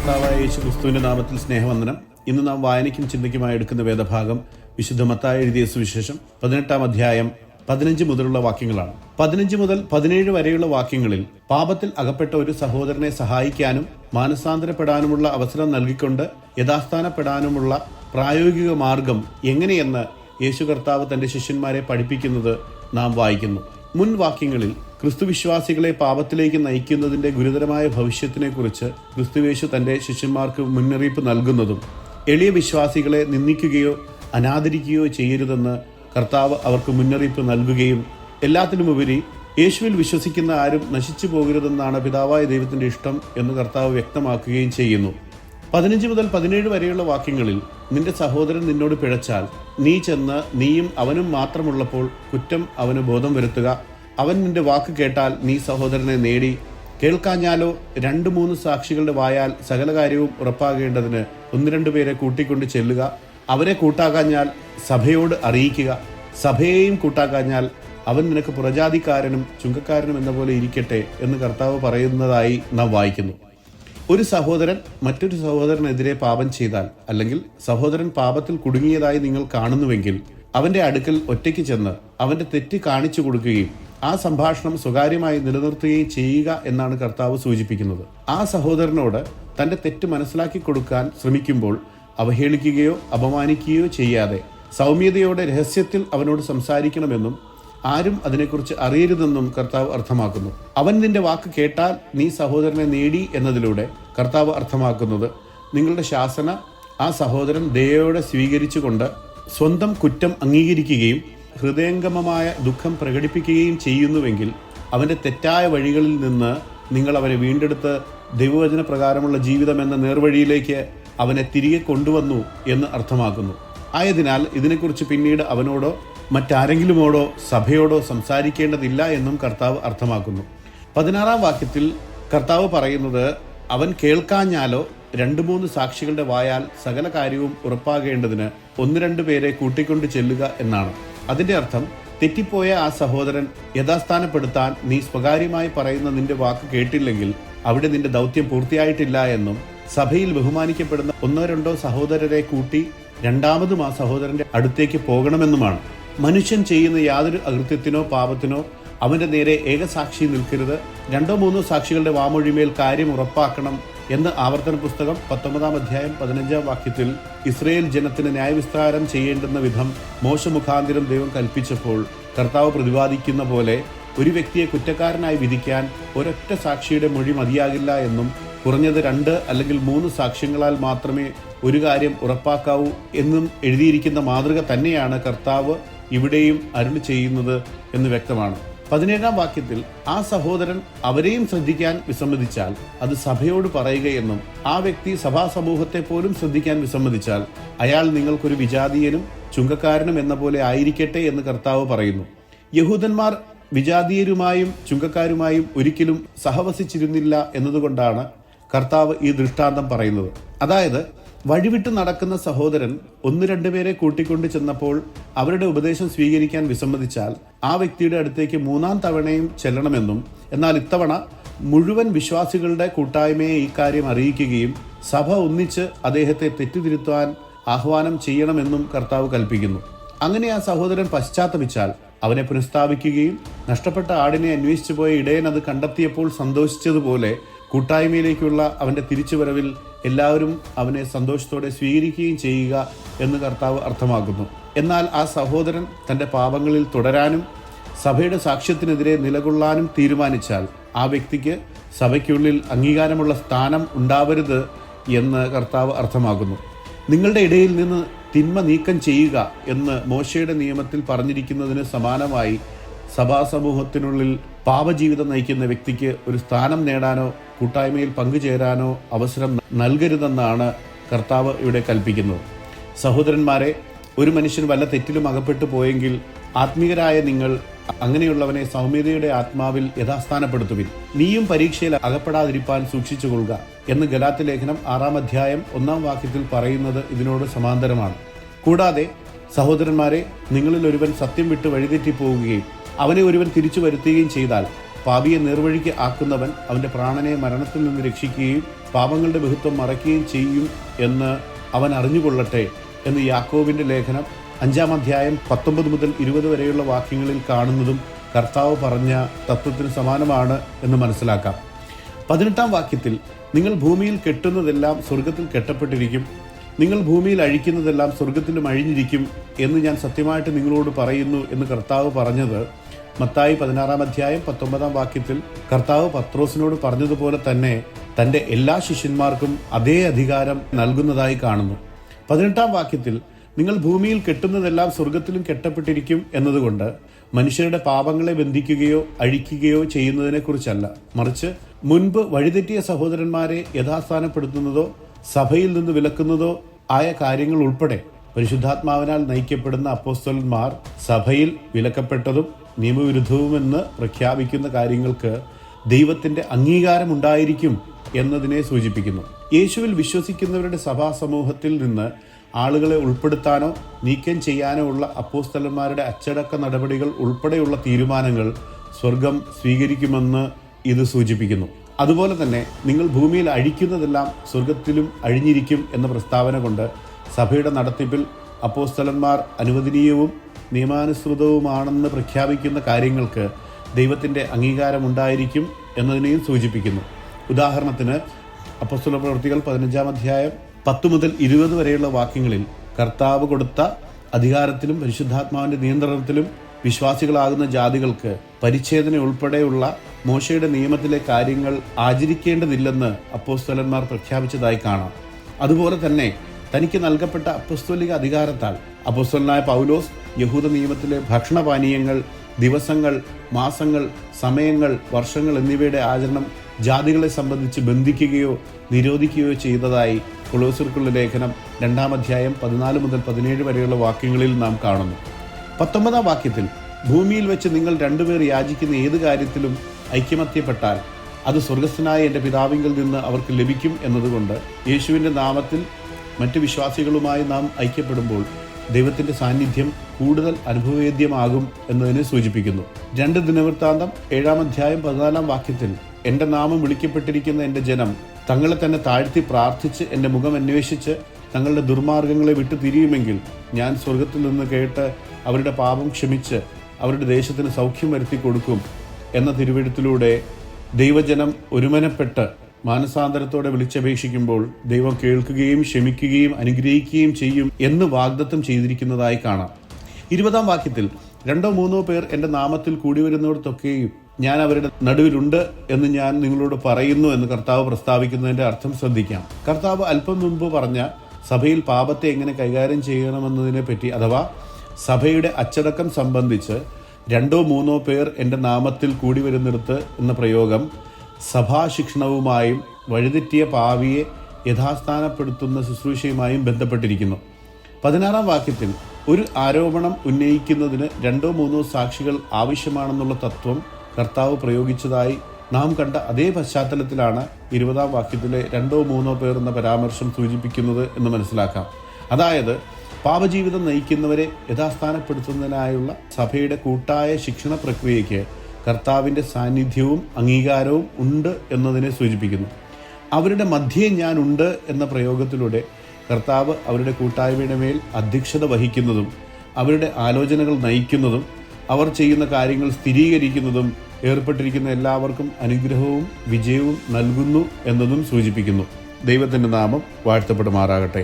കർത്താവായ യേശു ക്രിസ്തുവിന്റെ നാമത്തിൽ സ്നേഹവന്ദനം. ഇന്ന് നാം വായനയ്ക്കും ചിന്തയ്ക്കുമായി എടുക്കുന്ന വേദഭാഗം വിശുദ്ധ മത്തായി എഴുതിയ സുവിശേഷം 18-ാം അധ്യായം 15 മുതലുള്ള വാക്യങ്ങളാണ്. 15 മുതൽ 17 വരെയുള്ള വാക്യങ്ങളിൽ പാപത്തിൽ അകപ്പെട്ട ഒരു സഹോദരനെ സഹായിക്കാനും മാനസാന്തരപ്പെടാനുമുള്ള അവസരം നൽകിക്കൊണ്ട് യഥാസ്ഥാനപ്പെടാനുമുള്ള പ്രായോഗിക മാർഗം എങ്ങനെയെന്ന് യേശു കർത്താവ് തന്റെ ശിഷ്യന്മാരെ പഠിപ്പിക്കുന്നത് നാം വായിക്കുന്നു. മുൻ വാക്യങ്ങളിൽ ക്രിസ്തുവിശ്വാസികളെ പാപത്തിലേക്ക് നയിക്കുന്നതിന്റെ ഗുരുതരമായ ഭവിഷ്യത്തിനെ കുറിച്ച് ക്രിസ്തുവേശു തന്റെ ശിഷ്യന്മാർക്ക് മുന്നറിയിപ്പ് നൽകുന്നതും എളിയ വിശ്വാസികളെ നിന്ദിക്കുകയോ അനാദരിക്കുകയോ ചെയ്യരുതെന്ന് കർത്താവ് അവർക്ക് മുന്നറിയിപ്പ് നൽകുകയും എല്ലാത്തിനുമുപരി യേശുവിൽ വിശ്വസിക്കുന്ന ആരും നശിച്ചു പോകരുതെന്നാണ് പിതാവായ ദൈവത്തിന്റെ ഇഷ്ടം എന്ന് കർത്താവ് വ്യക്തമാക്കുകയും ചെയ്യുന്നു. 15 മുതൽ 17 വരെയുള്ള വാക്യങ്ങളിൽ നിന്റെ സഹോദരൻ നിന്നോട് പിഴച്ചാൽ നീ ചെന്ന് നീയും അവനും മാത്രമുള്ളപ്പോൾ കുറ്റം അവന് ബോധം വരുത്തുക. അവൻ നിന്റെ വാക്ക് കേട്ടാൽ നീ സഹോദരനെ നേടി. കേൾക്കാഞ്ഞാലോ 2-3 സാക്ഷികളുടെ വായാൽ സകല കാര്യവും ഉറപ്പാകേണ്ടതിന് 1-2 പേരെ കൂട്ടിക്കൊണ്ട് ചെല്ലുക. അവരെ കൂട്ടാക്കാഞ്ഞാൽ സഭയോട് അറിയിക്കുക. സഭയെയും കൂട്ടാക്കാഞ്ഞാൽ അവൻ നിനക്ക് പുറജാതിക്കാരനും ചുങ്കക്കാരനും എന്ന പോലെ ഇരിക്കട്ടെ എന്ന് കർത്താവ് പറയുന്നതായി നാം വായിക്കുന്നു. ഒരു സഹോദരൻ മറ്റൊരു സഹോദരനെതിരെ പാപം ചെയ്താൽ, അല്ലെങ്കിൽ സഹോദരൻ പാപത്തിൽ കുടുങ്ങിയതായി നിങ്ങൾ കാണുന്നുവെങ്കിൽ അവന്റെ അടുക്കൽ ഒറ്റയ്ക്ക് ചെന്ന് അവന്റെ തെറ്റ് കാണിച്ചു കൊടുക്കുകയും ആ സംഭാഷണം സ്വകാര്യമായി നിലനിർത്തുകയും ചെയ്യുക എന്നാണ് കർത്താവ് സൂചിപ്പിക്കുന്നത്. ആ സഹോദരനോട് തന്റെ തെറ്റ് മനസ്സിലാക്കി കൊടുക്കാൻ ശ്രമിക്കുമ്പോൾ അവഹേളിക്കുകയോ അപമാനിക്കുകയോ ചെയ്യാതെ സൗമ്യതയോടെ രഹസ്യത്തിൽ അവനോട് സംസാരിക്കണമെന്നും ആരും അതിനെക്കുറിച്ച് അറിയരുതെന്നും കർത്താവ് അർത്ഥമാക്കുന്നു. അവൻ നിന്റെ വാക്ക് കേട്ടാൽ നീ സഹോദരനെ നേടി എന്നതിലൂടെ കർത്താവ് അർത്ഥമാക്കുന്നത് നിങ്ങളുടെ ശാസന ആ സഹോദരൻ ദയയോടെ സ്വീകരിച്ചുകൊണ്ട് സ്വന്തം കുറ്റം അംഗീകരിക്കുകയും ഹൃദയംഗമമായ ദുഃഖം പ്രകടിപ്പിക്കുകയും ചെയ്യുന്നുവെങ്കിൽ അവന്റെ തെറ്റായ വഴികളിൽ നിന്ന് നിങ്ങൾ അവനെ വീണ്ടെടുത്ത് ദൈവവചന പ്രകാരമുള്ള ജീവിതം എന്ന നേർവഴിയിലേക്ക് അവനെ തിരികെ കൊണ്ടുവന്നു എന്ന് അർത്ഥമാക്കുന്നു. ആയതിനാൽ ഇതിനെക്കുറിച്ച് പിന്നീട് അവനോടോ മറ്റാരെങ്കിലുമോടോ സഭയോടോ സംസാരിക്കേണ്ടതില്ല എന്നും കർത്താവ് അർത്ഥമാക്കുന്നു. 16-ാം വാക്യത്തിൽ കർത്താവ് പറയുന്നത് അവൻ കേൾക്കാഞ്ഞാലോ 2-3 സാക്ഷികളുടെ വായാൽ സകല കാര്യവും ഉറപ്പാകേണ്ടതിന് 1-2 പേരെ കൂട്ടിക്കൊണ്ട് ചെല്ലുക എന്നാണ്. അതിന്റെ അർത്ഥം തെറ്റിപ്പോയ ആ സഹോദരൻ യഥാസ്ഥാനപ്പെടുത്താൻ നീ സ്വകാര്യമായി പറയുന്ന നിന്റെ വാക്ക് കേട്ടില്ലെങ്കിൽ അവിടെ നിന്റെ ദൗത്യം പൂർത്തിയായിട്ടില്ല എന്നും സഭയിൽ ബഹുമാനിക്കപ്പെടുന്ന 1-2 സഹോദരരെ കൂട്ടി രണ്ടാമതും ആ സഹോദരന്റെ അടുത്തേക്ക് പോകണമെന്നുമാണ്. മനുഷ്യൻ ചെയ്യുന്ന യാതൊരു അകൃത്യത്തിനോ പാപത്തിനോ അവന്റെ നേരെ ഏകസാക്ഷി നിൽക്കരുത്. 2-3 സാക്ഷികളുടെ വാമൊഴിമേൽ കാര്യം ഉറപ്പാക്കണം എന്ന് ആവർത്തന പുസ്തകം 19-ാം അധ്യായം 15-ാം വാക്യത്തിൽ ഇസ്രയേൽ ജനത്തിന് ന്യായവിസ്താരം ചെയ്യേണ്ടുന്ന വിധം മോശ മുഖാന്തരം ദൈവം കൽപ്പിച്ചപ്പോൾ കർത്താവ് പ്രതിപാദിക്കുന്ന പോലെ ഒരു വ്യക്തിയെ കുറ്റക്കാരനായി വിധിക്കാൻ ഒരൊറ്റ സാക്ഷിയുടെ മൊഴി മതിയാകില്ല എന്നും കുറഞ്ഞത് 2 അല്ലെങ്കിൽ 3 സാക്ഷ്യങ്ങളാൽ മാത്രമേ ഒരു കാര്യം ഉറപ്പാക്കാവൂ എന്നും എഴുതിയിരിക്കുന്ന മാതൃക തന്നെയാണ് കർത്താവ് ഇവിടെയും അരുളി ചെയ്യുന്നത് എന്ന് വ്യക്തമാണ്. 17-ാം വാക്യത്തിൽ ആ സഹോദരൻ അവരെയും ശ്രദ്ധിക്കാൻ വിസമ്മതിച്ചാൽ അത് സഭയോട് പറയുകയെന്നും ആ വ്യക്തി സഭാസമൂഹത്തെ പോലും ശ്രദ്ധിക്കാൻ വിസമ്മതിച്ചാൽ അയാൾ നിങ്ങൾക്കൊരു വിജാതീയനും ചുങ്കക്കാരനും എന്ന പോലെ ആയിരിക്കട്ടെ എന്ന് കർത്താവ് പറയുന്നു. യഹൂദന്മാർ വിജാതീയരുമായും ചുങ്കക്കാരുമായും ഒരിക്കലും സഹവസിച്ചിരുന്നില്ല എന്നതുകൊണ്ടാണ് കർത്താവ് ഈ ദൃഷ്ടാന്തം പറയുന്നത്. അതായത് വഴിവിട്ട് നടക്കുന്ന സഹോദരൻ 1-2 പേരെ കൂട്ടിക്കൊണ്ട് ചെന്നപ്പോൾ അവരുടെ ഉപദേശം സ്വീകരിക്കാൻ വിസമ്മതിച്ചാൽ ആ വ്യക്തിയുടെ അടുത്തേക്ക് 3-ാം തവണയും ചെല്ലണമെന്നും എന്നാൽ ഇത്തവണ മുഴുവൻ വിശ്വാസികളുടെ കൂട്ടായ്മയെ ഈ കാര്യം അറിയിക്കുകയും സഭ ഒന്നിച്ച് അദ്ദേഹത്തെ തെറ്റുതിരുത്താൻ ആഹ്വാനം ചെയ്യണമെന്നും കർത്താവ് കൽപ്പിക്കുന്നു. അങ്ങനെ ആ സഹോദരൻ പശ്ചാത്തപിച്ചാൽ അവനെ പുനഃസ്ഥാപിക്കുകയും നഷ്ടപ്പെട്ട ആടിനെ അന്വേഷിച്ചു പോയ ഇടയൻ അത് കണ്ടെത്തിയപ്പോൾ സന്തോഷിച്ചതുപോലെ കൂട്ടായ്മയിലേക്കുള്ള അവന്റെ തിരിച്ചുവരവിൽ എല്ലാവരും അവനെ സന്തോഷത്തോടെ സ്വീകരിക്കുകയും ചെയ്യുക എന്ന് കർത്താവ് അർത്ഥമാക്കുന്നു. എന്നാൽ ആ സഹോദരൻ തന്റെ പാപങ്ങളിൽ തുടരാനും സഭയുടെ സാക്ഷ്യത്തിനെതിരെ നിലകൊള്ളാനും തീരുമാനിച്ചാൽ ആ വ്യക്തിക്ക് സഭയ്ക്കുള്ളിൽ അംഗീകാരമുള്ള സ്ഥാനം ഉണ്ടാവരുത് എന്ന് കർത്താവ് അർത്ഥമാക്കുന്നു. നിങ്ങളുടെ ഇടയിൽ നിന്ന് തിന്മ നീക്കം ചെയ്യുക എന്ന് മോശയുടെ നിയമത്തിൽ പറഞ്ഞിരിക്കുന്നതിന് സമാനമായി സഭാസമൂഹത്തിനുള്ളിൽ പാപജീവിതം നയിക്കുന്ന വ്യക്തിക്ക് ഒരു സ്ഥാനം നേടാനോ കൂട്ടായ്മയിൽ പങ്കുചേരാനോ അവസരം നൽകരുതെന്നാണ് കർത്താവ് ഇവിടെ കൽപ്പിക്കുന്നത്. സഹോദരന്മാരെ, ഒരു മനുഷ്യൻ വല്ല തെറ്റിലും അകപ്പെട്ടു പോയെങ്കിൽ ആത്മീയരായ നിങ്ങൾ അങ്ങനെയുള്ളവനെ സൗമ്യതയുടെ ആത്മാവിൽ യഥാസ്ഥാനപ്പെടുത്തുവിൻ. നീയും പരീക്ഷയിൽ അകപ്പെടാതിരിപ്പാൻ സൂക്ഷിച്ചുകൊള്ളുക എന്ന് ഗലാത്യ ലേഖനം 6-ാം അധ്യായം 1-ാം വാക്യത്തിൽ പറയുന്നത് ഇതിനോട് സമാന്തരമാണ്. കൂടാതെ സഹോദരന്മാരെ, നിങ്ങളിൽ ഒരുവൻ സത്യം വിട്ട് വഴിതെറ്റിപ്പോവുകയും അവനെ ഒരുവൻ തിരിച്ചു വരുത്തുകയും ചെയ്താൽ പാപിയെ നേർവഴിക്ക് ആക്കുന്നവൻ അവൻ്റെ പ്രാണനെ മരണത്തിൽ നിന്ന് രക്ഷിക്കുകയും പാപങ്ങളുടെ ബഹുത്വം മറയ്ക്കുകയും ചെയ്യും എന്ന് അവൻ അറിഞ്ഞുകൊള്ളട്ടെ എന്ന് യാക്കോബിൻ്റെ ലേഖനം 5-ാം അധ്യായം 19 മുതൽ 20 വരെയുള്ള വാക്യങ്ങളിൽ കാണുന്നതും കർത്താവ് പറഞ്ഞ തത്വത്തിന് സമാനമാണ് എന്ന് മനസ്സിലാക്കാം. 18-ാം വാക്യത്തിൽ നിങ്ങൾ ഭൂമിയിൽ കെട്ടുന്നതെല്ലാം സ്വർഗത്തിൽ കെട്ടപ്പെട്ടിരിക്കും, നിങ്ങൾ ഭൂമിയിൽ അഴിക്കുന്നതെല്ലാം സ്വർഗത്തിലും അഴിഞ്ഞിരിക്കും എന്ന് ഞാൻ സത്യമായിട്ട് നിങ്ങളോട് പറയുന്നു എന്ന് കർത്താവ് പറഞ്ഞത് മത്തായി 16-ാം അധ്യായം 19-ാം വാക്യത്തിൽ കർത്താവ് പത്രോസിനോട് പറഞ്ഞതുപോലെ തന്നെ തൻ്റെ എല്ലാ ശിഷ്യന്മാർക്കും അതേ അധികാരം നൽകുന്നതായി കാണുന്നു. 18-ാം വാക്യത്തിൽ നിങ്ങൾ ഭൂമിയിൽ കെട്ടുന്നതെല്ലാം സ്വർഗത്തിലും കെട്ടപ്പെട്ടിരിക്കും എന്നതുകൊണ്ട് മനുഷ്യരുടെ പാപങ്ങളെ ബന്ധിക്കുകയോ അഴിക്കുകയോ ചെയ്യുന്നതിനെക്കുറിച്ചല്ല, മറിച്ച് മുൻപ് വഴിതെറ്റിയ സഹോദരന്മാരെ യഥാസ്ഥാനപ്പെടുത്തുന്നതോ സഭയിൽ നിന്ന് വിലക്കുന്നതോ ആയ കാര്യങ്ങൾ ഉൾപ്പെടെ പരിശുദ്ധാത്മാവിനാൽ നയിക്കപ്പെടുന്ന അപ്പോസ്തലന്മാർ സഭയിൽ വിലക്കപ്പെട്ടതും നിയമവിരുദ്ധവുമെന്ന് പ്രഖ്യാപിക്കുന്ന കാര്യങ്ങൾക്ക് ദൈവത്തിൻ്റെ അംഗീകാരമുണ്ടായിരിക്കും എന്നതിനെ സൂചിപ്പിക്കുന്നു. യേശുവിൽ വിശ്വസിക്കുന്നവരുടെ സഭാ സമൂഹത്തിൽ നിന്ന് ആളുകളെ ഉൾപ്പെടുത്താനോ നീക്കം ചെയ്യാനോ ഉള്ള അപ്പോസ്തലന്മാരുടെ അച്ചടക്ക നടപടികൾ ഉൾപ്പെടെയുള്ള തീരുമാനങ്ങൾ സ്വർഗം സ്വീകരിക്കുമെന്ന് ഇത് സൂചിപ്പിക്കുന്നു. അതുപോലെ തന്നെ നിങ്ങൾ ഭൂമിയിൽ അഴിക്കുന്നതെല്ലാം സ്വർഗത്തിലും അഴിഞ്ഞിരിക്കും എന്ന പ്രസ്താവന കൊണ്ട് സഭയുടെ നടത്തിപ്പിൽ അപ്പോസ്തലന്മാർ അനുവദനീയവും നിയമാനുസൃതവുമാണെന്ന് പ്രഖ്യാപിക്കുന്ന കാര്യങ്ങൾക്ക് ദൈവത്തിൻ്റെ അംഗീകാരമുണ്ടായിരിക്കും എന്നതിനെയും സൂചിപ്പിക്കുന്നു. ഉദാഹരണത്തിന് അപ്പോസ്തല പ്രവൃത്തികൾ 15-ാം അധ്യായം 10 മുതൽ 20 വരെയുള്ള വാക്യങ്ങളിൽ കർത്താവ് കൊടുത്ത അധികാരത്തിലും പരിശുദ്ധാത്മാവിൻ്റെ നിയന്ത്രണത്തിലും വിശ്വാസികളാകുന്ന ജാതികൾക്ക് പരിച്ഛേദന ഉൾപ്പെടെയുള്ള മോശയുടെ നിയമത്തിലെ കാര്യങ്ങൾ ആചരിക്കേണ്ടതില്ലെന്ന് അപ്പോസ്തലന്മാർ പ്രഖ്യാപിച്ചതായി കാണാം. അതുപോലെ തന്നെ തനിക്ക് നൽകപ്പെട്ട അപ്പോസ്തോലിക അധികാരത്താൽ അപ്പോസ്തലനായ പൗലോസ് യഹൂദ നിയമത്തിലെ ഭക്ഷണപാനീയങ്ങൾ, ദിവസങ്ങൾ, മാസങ്ങൾ, സമയങ്ങൾ, വർഷങ്ങൾ എന്നിവയുടെ ആചരണം ജാതികളെ സംബന്ധിച്ച് ബന്ധിക്കുകയോ നിരോധിക്കുകയോ ചെയ്തതായി കൊളോസ്യർക്കുള്ള ലേഖനം 2-ാം അധ്യായം 14 മുതൽ 17 വരെയുള്ള വാക്യങ്ങളിൽ നാം കാണുന്നു. 19-ാം വാക്യത്തിൽ ഭൂമിയിൽ വെച്ച് നിങ്ങൾ രണ്ടുപേർ യാചിക്കുന്ന ഏത് കാര്യത്തിലും ഐക്യമത്യപ്പെട്ടാൽ അത് സ്വർഗസ്ഥനായ എൻ്റെ പിതാവിങ്കിൽ നിന്ന് അവർക്ക് ലഭിക്കും എന്നതുകൊണ്ട് യേശുവിൻ്റെ നാമത്തിൽ മറ്റ് വിശ്വാസികളുമായി നാം ഐക്യപ്പെടുമ്പോൾ ദൈവത്തിൻ്റെ സാന്നിധ്യം കൂടുതൽ അനുഭവവേദ്യമാകും എന്നതിനെ സൂചിപ്പിക്കുന്നു. 2 ദിനവൃത്താന്തം 7-ാം അധ്യായം 14-ാം വാക്യത്തിൽ എൻ്റെ നാമം വിളിക്കപ്പെട്ടിരിക്കുന്ന എൻ്റെ ജനം തങ്ങളെ തന്നെ താഴ്ത്തി പ്രാർത്ഥിച്ച് എൻ്റെ മുഖം അന്വേഷിച്ച് തങ്ങളുടെ ദുർമാർഗങ്ങളെ വിട്ടു തിരിയുമെങ്കിൽ ഞാൻ സ്വർഗത്തിൽ നിന്ന് കേട്ട് അവരുടെ പാപം ക്ഷമിച്ച് അവരുടെ ദേശത്തിന് സൗഖ്യം വരുത്തി കൊടുക്കും എന്ന തിരുവെഴുത്തിലൂടെ ദൈവജനം ഒരുമനപ്പെട്ട് മാനസാന്തരത്തോടെ വിളിച്ചപേക്ഷിക്കുമ്പോൾ ദൈവം കേൾക്കുകയും ക്ഷമിക്കുകയും അനുഗ്രഹിക്കുകയും ചെയ്യും എന്ന് വാഗ്ദത്തം ചെയ്തിരിക്കുന്നതായി കാണാം. 20-ാം വാക്യത്തിൽ 2-3 പേർ എൻ്റെ നാമത്തിൽ കൂടി വരുന്നിടത്തൊക്കെയും ഞാൻ അവരുടെ നടുവിലുണ്ട് എന്ന് ഞാൻ നിങ്ങളോട് പറയുന്നു എന്ന് കർത്താവ് പ്രസ്താവിക്കുന്നതിൻ്റെ അർത്ഥം ശ്രദ്ധിക്കാം. കർത്താവ് അല്പം മുൻപ് പറഞ്ഞ സഭയിൽ പാപത്തെ എങ്ങനെ കൈകാര്യം ചെയ്യണമെന്നതിനെ പറ്റി, അഥവാ സഭയുടെ അച്ചടക്കം സംബന്ധിച്ച് 2-3 പേർ എൻ്റെ നാമത്തിൽ കൂടി വരുന്നിടത്ത് എന്ന പ്രയോഗം സഭാശിക്ഷണവുമായും വഴിതെറ്റിയ പാവിയെ യഥാസ്ഥാനപ്പെടുത്തുന്ന ശുശ്രൂഷയുമായും ബന്ധപ്പെട്ടിരിക്കുന്നു. 16-ാം വാക്യത്തിൽ ഒരു ആരോപണം ഉന്നയിക്കുന്നതിന് 2-3 സാക്ഷികൾ ആവശ്യമാണെന്നുള്ള തത്വം കർത്താവ് പ്രയോഗിച്ചതായി നാം കണ്ട അതേ പശ്ചാത്തലത്തിലാണ് 20-ാം വാക്യത്തിലെ 2-3 പേർ എന്ന പരാമർശം സൂചിപ്പിക്കുന്നത് എന്ന് മനസ്സിലാക്കാം. അതായത് പാപജീവിതം നയിക്കുന്നവരെ യഥാസ്ഥാനപ്പെടുത്തുന്നതിനായുള്ള സഭയുടെ കൂട്ടായ ശിക്ഷണ പ്രക്രിയയ്ക്ക് കർത്താവിൻ്റെ സാന്നിധ്യവും അംഗീകാരവും ഉണ്ട് എന്നതിനെ സൂചിപ്പിക്കുന്നു. അവരുടെ മധ്യേ ഞാനുണ്ട് എന്ന പ്രയോഗത്തിലൂടെ കർത്താവ് അവരുടെ കൂട്ടായ്മയുടെ മേൽ അധ്യക്ഷത വഹിക്കുന്നതും അവരുടെ ആലോചനകൾ നയിക്കുന്നതും അവർ ചെയ്യുന്ന കാര്യങ്ങൾ സ്ഥിരീകരിക്കുന്നതും ഏർപ്പെട്ടിരിക്കുന്ന എല്ലാവർക്കും അനുഗ്രഹവും വിജയവും നൽകുന്നു എന്നതും സൂചിപ്പിക്കുന്നു. ദൈവത്തിൻ്റെ നാമം വാഴ്ത്തപ്പെടുമാറാകട്ടെ.